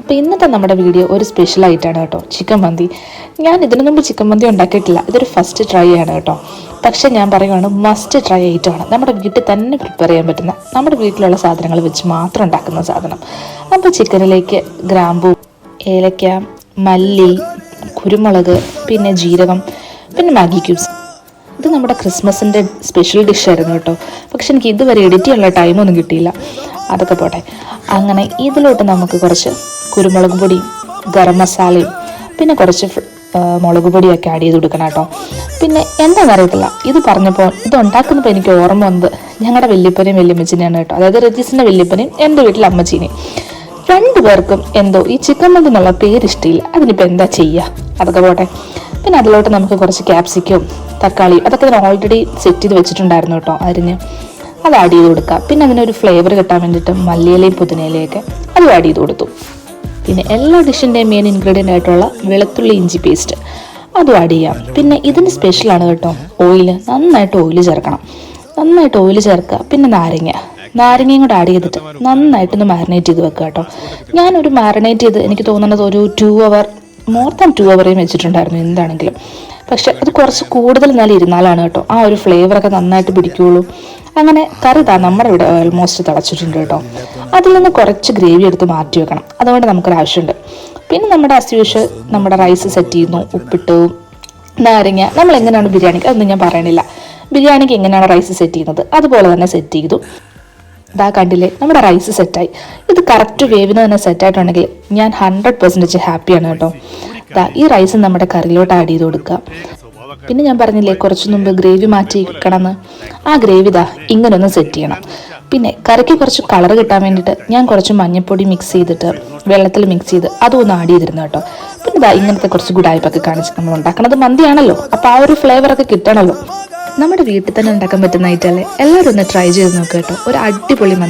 അപ്പോൾ ഇന്നത്തെ നമ്മുടെ വീഡിയോ ഒരു സ്പെഷ്യൽ ആയിട്ടാണ് കേട്ടോ, ചിക്കൻ മന്തി. ഞാൻ ഇതിനു മുമ്പ് ചിക്കൻ മന്തി ഉണ്ടാക്കിയിട്ടില്ല, ഇതൊരു ഫസ്റ്റ് ട്രൈ ആണ് കേട്ടോ. പക്ഷേ ഞാൻ പറയുകയാണ്, മസ്റ്റ് ട്രൈ ആയിട്ടാണ്. നമ്മുടെ വീട്ടിൽ തന്നെ പ്രിപ്പയർ ചെയ്യാൻ പറ്റുന്ന, നമ്മുടെ വീട്ടിലുള്ള സാധനങ്ങൾ വെച്ച് മാത്രം ഉണ്ടാക്കുന്ന സാധനം. അപ്പോൾ ചിക്കനിലേക്ക് ഗ്രാമ്പൂ, ഏലക്ക, മല്ലി, കുരുമുളക്, പിന്നെ ജീരകം, പിന്നെ മാഗി ക്യൂബ്സ്. ഇത് നമ്മുടെ ക്രിസ്മസിൻ്റെ സ്പെഷ്യൽ ഡിഷായിരുന്നു കേട്ടോ. പക്ഷെ എനിക്ക് ഇതുവരെ എഡിറ്റ് ചെയ്യാനുള്ള ടൈമൊന്നും കിട്ടിയില്ല. അതൊക്കെ പോട്ടെ. അങ്ങനെ ഇതിലോട്ട് നമുക്ക് കുറച്ച് കുരുമുളക് പൊടിയും ഗരം മസാലയും പിന്നെ കുറച്ച് മുളക് പൊടിയൊക്കെ ആഡ് ചെയ്ത് കൊടുക്കണം കേട്ടോ. പിന്നെ എന്താണെന്ന് അറിയത്തില്ല, ഇത് പറഞ്ഞപ്പോൾ ഇത് ഉണ്ടാക്കുന്നപ്പോൾ എനിക്ക് ഓർമ്മ വന്നത് ഞങ്ങളുടെ വല്യപ്പനെയും വല്യമ്മച്ചിനെയാണ് കേട്ടോ. അതായത് രജിസിൻ്റെ വല്യപ്പനെയും എൻ്റെ വീട്ടിലെ അമ്മച്ചീനെയും. രണ്ടുപേർക്കും എന്തോ ഈ ചിക്കൻ മന്തി എന്നുള്ള പേരിഷ്ടമില്ല. അതിനിപ്പോൾ എന്താ ചെയ്യുക, അതൊക്കെ പോട്ടെ. പിന്നെ അതിലോട്ട് നമുക്ക് കുറച്ച് ക്യാപ്സിക്കും തക്കാളിയും അതൊക്കെ ഞാൻ ഓൾറെഡി സെറ്റ് ചെയ്ത് വെച്ചിട്ടുണ്ടായിരുന്നു കേട്ടോ, അരിഞ്ഞ് അത് ആഡ് ചെയ്ത് കൊടുക്കുക. പിന്നെ അതിനൊരു ഫ്ലേവർ കിട്ടാൻ വേണ്ടിയിട്ട് മല്ലിയിലയും പുതിനയിലയൊക്കെ അതും ആഡ് ചെയ്ത് കൊടുത്തു. പിന്നെ എല്ലാ ഡിഷിൻ്റെയും മെയിൻ ഇൻഗ്രീഡിയൻ്റ് ആയിട്ടുള്ള വെളുത്തുള്ളി ഇഞ്ചി പേസ്റ്റ് അതും ആഡ് ചെയ്യാം. പിന്നെ ഇതിന് സ്പെഷ്യലാണ് കേട്ടോ ഓയിൽ. നന്നായിട്ട് ഓയിൽ ചേർക്കണം, നന്നായിട്ട് ഓയിൽ ചേർക്കുക. പിന്നെ നാരങ്ങയും കൂടെ ആഡ് ചെയ്തിട്ട് നന്നായിട്ടൊന്ന് മാരിനേറ്റ് ചെയ്ത് വെക്കുക കേട്ടോ. ഞാനൊരു മാരിനേറ്റ് ചെയ്ത് എനിക്ക് തോന്നുന്നത് ഒരു 2 hour, മോർ ദാൻ 2 hour വെച്ചിട്ടുണ്ടായിരുന്നു എന്താണെങ്കിലും. പക്ഷെ അത് കുറച്ച് കൂടുതൽ നേരം ഇരുന്നാലാണ് കേട്ടോ ആ ഒരു ഫ്ലേവറൊക്കെ നന്നായിട്ട് പിടിക്കുകയുള്ളൂ. അങ്ങനെ കറി നമ്മുടെ ഇവിടെ ഓൾമോസ്റ്റ് തിളച്ചിട്ടുണ്ട് കേട്ടോ. അതിൽ നിന്ന് കുറച്ച് ഗ്രേവി എടുത്ത് മാറ്റി വെക്കണം, അതുകൊണ്ട് നമുക്കൊരാവശ്യമുണ്ട്. പിന്നെ നമ്മുടെ ആസ് യൂഷ്വൽ നമ്മുടെ റൈസ് സെറ്റ് ചെയ്യുന്നു, ഉപ്പിട്ടു, നാരങ്ങ. നമ്മൾ എങ്ങനെയാണ് ബിരിയാണിക്ക് അതൊന്നും ഞാൻ പറയണില്ല. ബിരിയാണിക്ക് എങ്ങനെയാണ് റൈസ് സെറ്റ് ചെയ്യുന്നത് അതുപോലെ തന്നെ സെറ്റ് ചെയ്തു. ഇതാ കണ്ടില്ലേ, നമ്മുടെ റൈസ് സെറ്റായി. ഇത് കറക്റ്റ് വേവിന് തന്നെ സെറ്റായിട്ടുണ്ടെങ്കിൽ ഞാൻ 100% ഹാപ്പിയാണ് കേട്ടോ. ഈ റൈസ് നമ്മുടെ കറിയിലോട്ട് ആഡ് ചെയ്ത് കൊടുക്കുക. പിന്നെ ഞാൻ പറഞ്ഞില്ലേ കുറച്ച് മുമ്പ് ഗ്രേവി മാറ്റി വെക്കണമെന്ന്, ആ ഗ്രേവി ഇങ്ങനെ ഒന്ന് സെറ്റ് ചെയ്യണം. പിന്നെ കറിക്ക് കുറച്ച് കളർ കിട്ടാൻ വേണ്ടിയിട്ട് ഞാൻ കുറച്ച് മഞ്ഞൾപ്പൊടി മിക്സ് ചെയ്തിട്ട് വെള്ളത്തിൽ മിക്സ് ചെയ്ത് അതും ഒന്ന് ആഡ് ചെയ്തിരുന്നു കേട്ടോ. പിന്നെ ഇങ്ങനത്തെ കുറച്ച് ഗുഡായ്പൊക്കെ കാണിച്ച് നമ്മൾ ഉണ്ടാക്കണത് മന്തിയാണല്ലോ, അപ്പോൾ ആ ഒരു ഫ്ലേവറൊക്കെ കിട്ടണമല്ലോ. നമ്മുടെ വീട്ടിൽ തന്നെ ഉണ്ടാക്കാൻ പറ്റുന്ന ഐറ്റമല്ലേ, എല്ലാവരും ഒന്ന് ട്രൈ ചെയ്ത് നോക്കുക കേട്ടോ. ഒരു അടിപൊളി മന്തി.